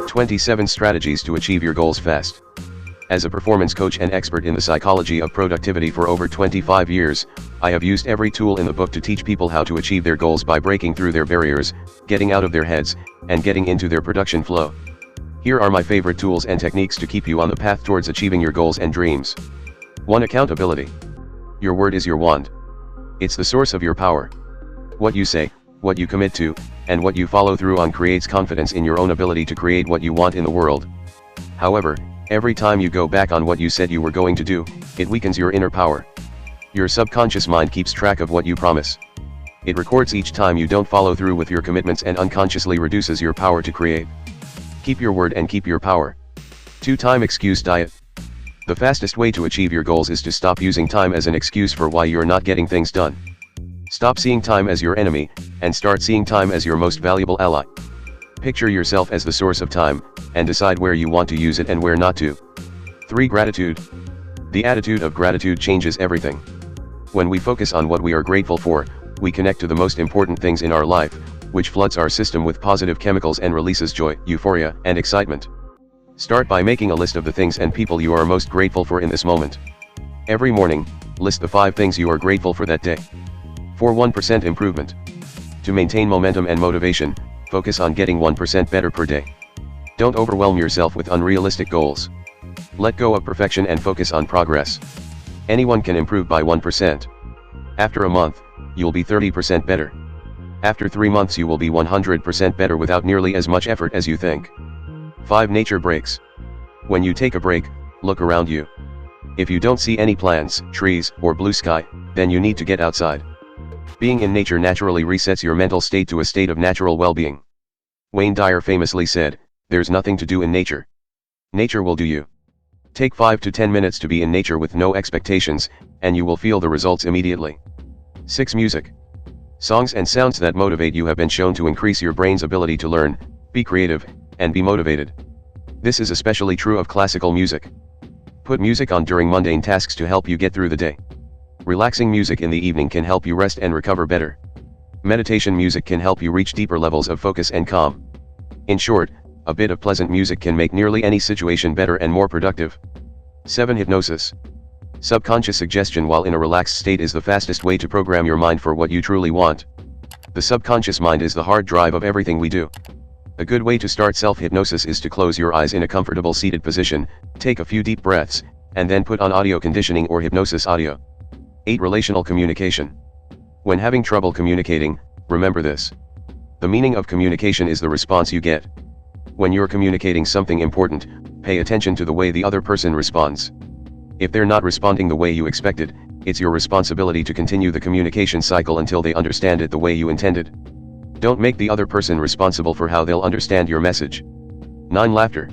27 Strategies to Achieve Your Goals Fast. As a performance coach and expert in the psychology of productivity for over 25 years, I have used every tool in the book to teach people how to achieve their goals by breaking through their barriers, getting out of their heads, and getting into their production flow. Here are my favorite tools and techniques to keep you on the path towards achieving your goals and dreams. 1. Accountability. Your word is your wand. It's the source of your power. What you say, what you commit to, and what you follow through on creates confidence in your own ability to create what you want in the world. However, every time you go back on what you said you were going to do, it weakens your inner power. Your subconscious mind keeps track of what you promise. It records each time you don't follow through with your commitments and unconsciously reduces your power to create. Keep your word and keep your power. 2. Time excuse diet. The fastest way to achieve your goals is to stop using time as an excuse for why you're not getting things done. Stop seeing time as your enemy, and start seeing time as your most valuable ally. Picture yourself as the source of time, and decide where you want to use it and where not to. 3. Gratitude. The attitude of gratitude changes everything. When we focus on what we are grateful for, we connect to the most important things in our life, which floods our system with positive chemicals and releases joy, euphoria, and excitement. Start by making a list of the things and people you are most grateful for in this moment. Every morning, list the 5 things you are grateful for that day. For 1% improvement. To maintain momentum and motivation, focus on getting 1% better per day. Don't overwhelm yourself with unrealistic goals. Let go of perfection and focus on progress. Anyone can improve by 1%. After a month, you'll be 30% better. After 3 months you will be 100% better without nearly as much effort as you think. 5. Nature breaks. When you take a break, look around you. If you don't see any plants, trees, or blue sky, then you need to get outside. Being in nature naturally resets your mental state to a state of natural well-being. Wayne Dyer famously said, "There's nothing to do in nature. Nature will do you." Take 5 to 10 minutes to be in nature with no expectations, and you will feel the results immediately. 6. Music. Songs and sounds that motivate you have been shown to increase your brain's ability to learn, be creative, and be motivated. This is especially true of classical music. Put music on during mundane tasks to help you get through the day. Relaxing music in the evening can help you rest and recover better. Meditation music can help you reach deeper levels of focus and calm. In short, a bit of pleasant music can make nearly any situation better and more productive. 7. Hypnosis. Subconscious suggestion while in a relaxed state is the fastest way to program your mind for what you truly want. The subconscious mind is the hard drive of everything we do. A good way to start self-hypnosis is to close your eyes in a comfortable seated position, take a few deep breaths, and then put on audio conditioning or hypnosis audio. 8. Relational communication. When having trouble communicating, remember this. The meaning of communication is the response you get. When you're communicating something important, pay attention to the way the other person responds. If they're not responding the way you expected, it's your responsibility to continue the communication cycle until they understand it the way you intended. Don't make the other person responsible for how they'll understand your message. 9. Laughter.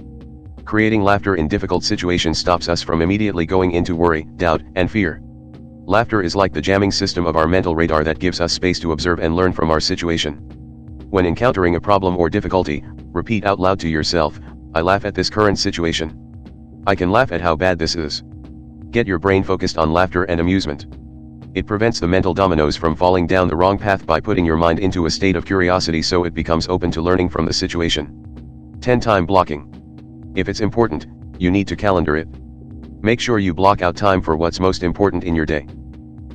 Creating laughter in difficult situations stops us from immediately going into worry, doubt, and fear. Laughter is like the jamming system of our mental radar that gives us space to observe and learn from our situation. When encountering a problem or difficulty, repeat out loud to yourself, "I laugh at this current situation. I can laugh at how bad this is." Get your brain focused on laughter and amusement. It prevents the mental dominoes from falling down the wrong path by putting your mind into a state of curiosity so it becomes open to learning from the situation. 10. Time blocking. If it's important, you need to calendar it. Make sure you block out time for what's most important in your day.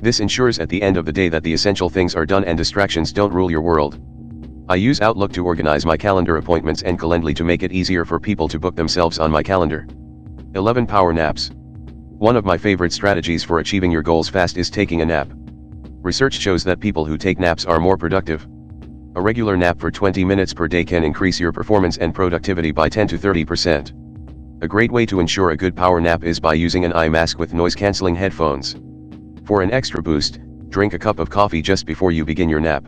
This ensures at the end of the day that the essential things are done and distractions don't rule your world. I use Outlook to organize my calendar appointments and Calendly to make it easier for people to book themselves on my calendar. 11. Power naps. One of my favorite strategies for achieving your goals fast is taking a nap. Research shows that people who take naps are more productive. A regular nap for 20 minutes per day can increase your performance and productivity by 10 to 30%. A great way to ensure a good power nap is by using an eye mask with noise-canceling headphones. For an extra boost, drink a cup of coffee just before you begin your nap.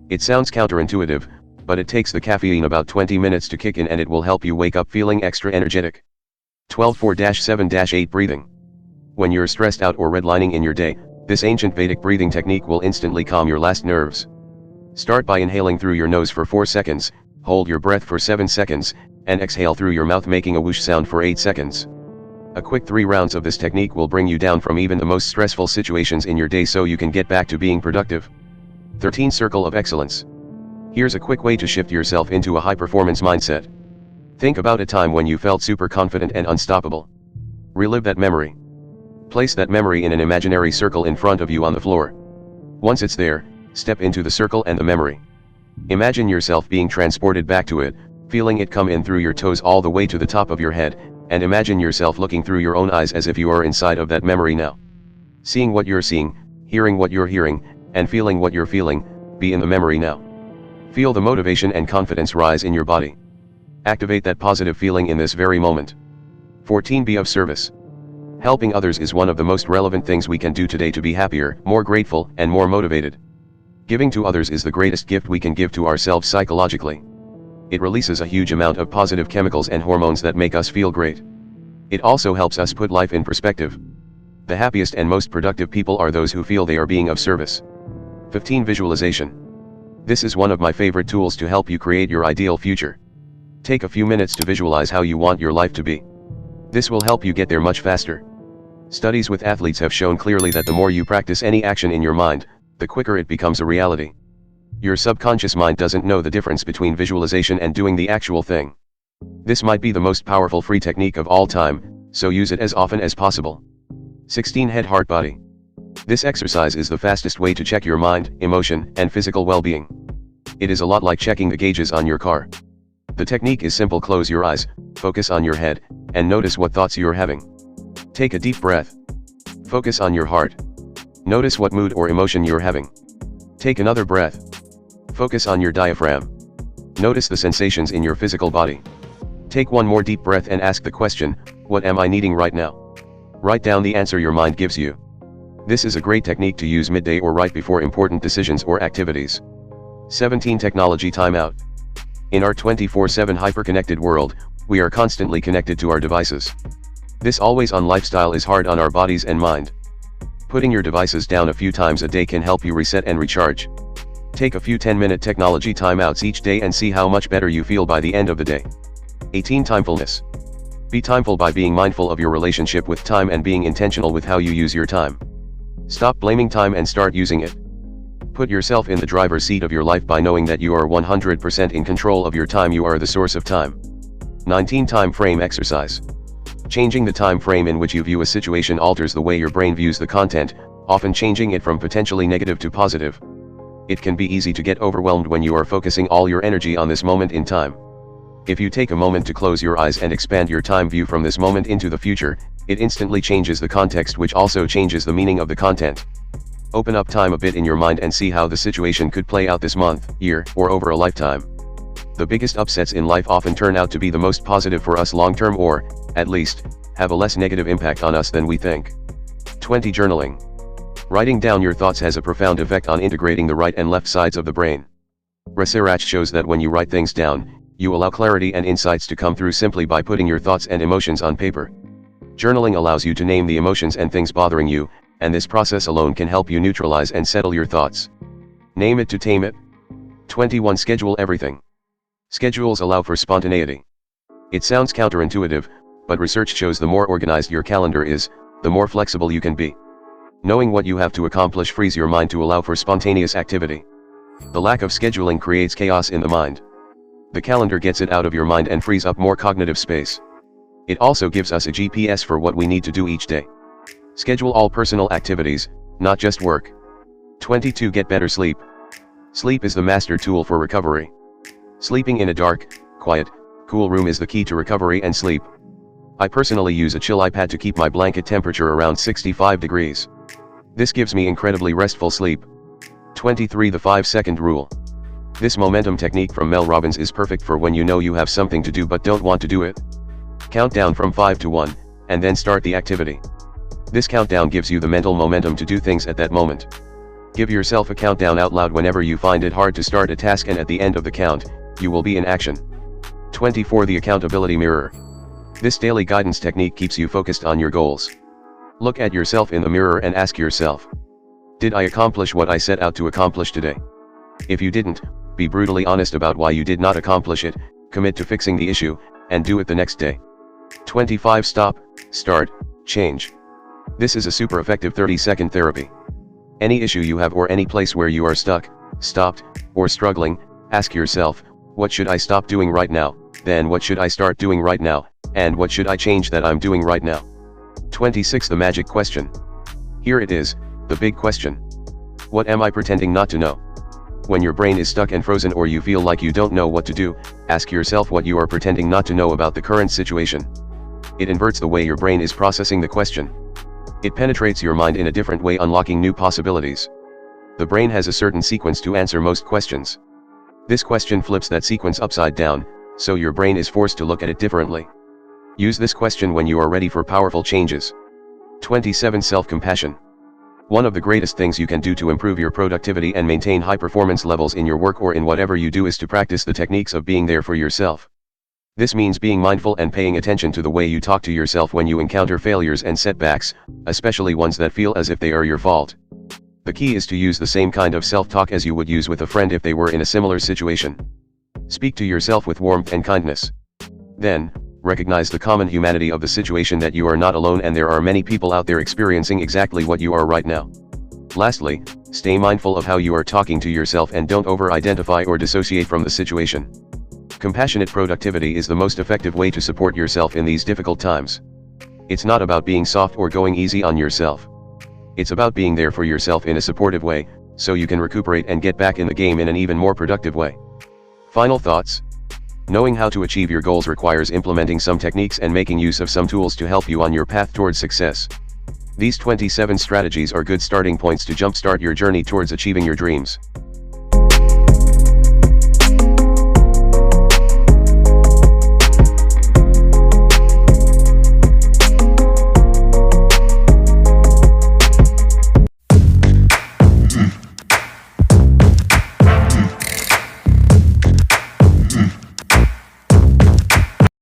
It sounds counterintuitive, but it takes the caffeine about 20 minutes to kick in and it will help you wake up feeling extra energetic. 12. 4-7-8 Breathing. When you're stressed out or redlining in your day, this ancient Vedic breathing technique will instantly calm your last nerves. Start by inhaling through your nose for 4 seconds, hold your breath for 7 seconds, and exhale through your mouth making a whoosh sound for 8 seconds. A quick 3 rounds of this technique will bring you down from even the most stressful situations in your day so you can get back to being productive. 13. Circle of Excellence. Here's a quick way to shift yourself into a high-performance mindset. Think about a time when you felt super confident and unstoppable. Relive that memory. Place that memory in an imaginary circle in front of you on the floor. Once it's there, step into the circle and the memory. Imagine yourself being transported back to it, feeling it come in through your toes all the way to the top of your head, and imagine yourself looking through your own eyes as if you are inside of that memory now. Seeing what you're seeing, hearing what you're hearing, and feeling what you're feeling, be in the memory now. Feel the motivation and confidence rise in your body. Activate that positive feeling in this very moment. 14. Be of service. Helping others is one of the most relevant things we can do today to be happier, more grateful, and more motivated. Giving to others is the greatest gift we can give to ourselves psychologically. It releases a huge amount of positive chemicals and hormones that make us feel great. It also helps us put life in perspective. The happiest and most productive people are those who feel they are being of service. 15. Visualization. This is one of my favorite tools to help you create your ideal future. Take a few minutes to visualize how you want your life to be. This will help you get there much faster. Studies with athletes have shown clearly that the more you practice any action in your mind, the quicker it becomes a reality. Your subconscious mind doesn't know the difference between visualization and doing the actual thing. This might be the most powerful free technique of all time, so use it as often as possible. 16. Head, heart, body. This exercise is the fastest way to check your mind, emotion, and physical well-being. It is a lot like checking the gauges on your car. The technique is simple. Close your eyes, focus on your head, and notice what thoughts you're having. Take a deep breath. Focus on your heart. Notice what mood or emotion you're having. Take another breath. Focus on your diaphragm. Notice the sensations in your physical body. Take one more deep breath and ask the question, what am I needing right now? Write down the answer your mind gives you. This is a great technique to use midday or right before important decisions or activities. 17. Technology timeout. In our 24/7 hyper-connected world, we are constantly connected to our devices. This always-on lifestyle is hard on our bodies and mind. Putting your devices down a few times a day can help you reset and recharge. Take a few 10-minute technology timeouts each day and see how much better you feel by the end of the day. 18. Timefulness. Be timeful by being mindful of your relationship with time and being intentional with how you use your time. Stop blaming time and start using it. Put yourself in the driver's seat of your life by knowing that you are 100% in control of your time. You are the source of time. 19. Time frame exercise. Changing the time frame in which you view a situation alters the way your brain views the content, often changing it from potentially negative to positive. It can be easy to get overwhelmed when you are focusing all your energy on this moment in time. If you take a moment to close your eyes and expand your time view from this moment into the future, it instantly changes the context, which also changes the meaning of the content. Open up time a bit in your mind and see how the situation could play out this month, year, or over a lifetime. The biggest upsets in life often turn out to be the most positive for us long-term, or, at least, have a less negative impact on us than we think. 20. Journaling. Writing down your thoughts has a profound effect on integrating the right and left sides of the brain. Research shows that when you write things down, you allow clarity and insights to come through simply by putting your thoughts and emotions on paper. Journaling allows you to name the emotions and things bothering you, and this process alone can help you neutralize and settle your thoughts. Name it to tame it. 21. Schedule everything. Schedules allow for spontaneity. It sounds counterintuitive, but research shows the more organized your calendar is, the more flexible you can be. Knowing what you have to accomplish frees your mind to allow for spontaneous activity. The lack of scheduling creates chaos in the mind. The calendar gets it out of your mind and frees up more cognitive space. It also gives us a GPS for what we need to do each day. Schedule all personal activities, not just work. 22. Get better sleep. Sleep is the master tool for recovery. Sleeping in a dark, quiet, cool room is the key to recovery and sleep. I personally use a chill iPad to keep my blanket temperature around 65 degrees. This gives me incredibly restful sleep. 23. The 5-second rule. This momentum technique from Mel Robbins is perfect for when you know you have something to do but don't want to do it. Count down from 5 to 1, and then start the activity. This countdown gives you the mental momentum to do things at that moment. Give yourself a countdown out loud whenever you find it hard to start a task, and at the end of the count, you will be in action. 24. The accountability mirror. This daily guidance technique keeps you focused on your goals. Look at yourself in the mirror and ask yourself, did I accomplish what I set out to accomplish today? If you didn't, be brutally honest about why you did not accomplish it, commit to fixing the issue, and do it the next day. 25. Stop, start, change. This is a super effective 30-second therapy. Any issue you have or any place where you are stuck, stopped, or struggling, ask yourself, What should I stop doing right now? Then what should I start doing right now? And what should I change that I'm doing right now? 26. The magic question. Here it is, the big question. What am I pretending not to know? When your brain is stuck and frozen or you feel like you don't know what to do, ask yourself what you are pretending not to know about the current situation. It inverts the way your brain is processing the question. It penetrates your mind in a different way, unlocking new possibilities. The brain has a certain sequence to answer most questions. This question flips that sequence upside down, so your brain is forced to look at it differently. Use this question when you are ready for powerful changes. 27. Self-compassion. One of the greatest things you can do to improve your productivity and maintain high performance levels in your work or in whatever you do is to practice the techniques of being there for yourself. This means being mindful and paying attention to the way you talk to yourself when you encounter failures and setbacks, especially ones that feel as if they are your fault. The key is to use the same kind of self-talk as you would use with a friend if they were in a similar situation. Speak to yourself with warmth and kindness. Then, recognize the common humanity of the situation, that you are not alone and there are many people out there experiencing exactly what you are right now. Lastly, stay mindful of how you are talking to yourself and don't over-identify or dissociate from the situation. Compassionate productivity is the most effective way to support yourself in these difficult times. It's not about being soft or going easy on yourself. It's about being there for yourself in a supportive way, so you can recuperate and get back in the game in an even more productive way. Final thoughts. Knowing how to achieve your goals requires implementing some techniques and making use of some tools to help you on your path towards success. These 27 strategies are good starting points to jumpstart your journey towards achieving your dreams.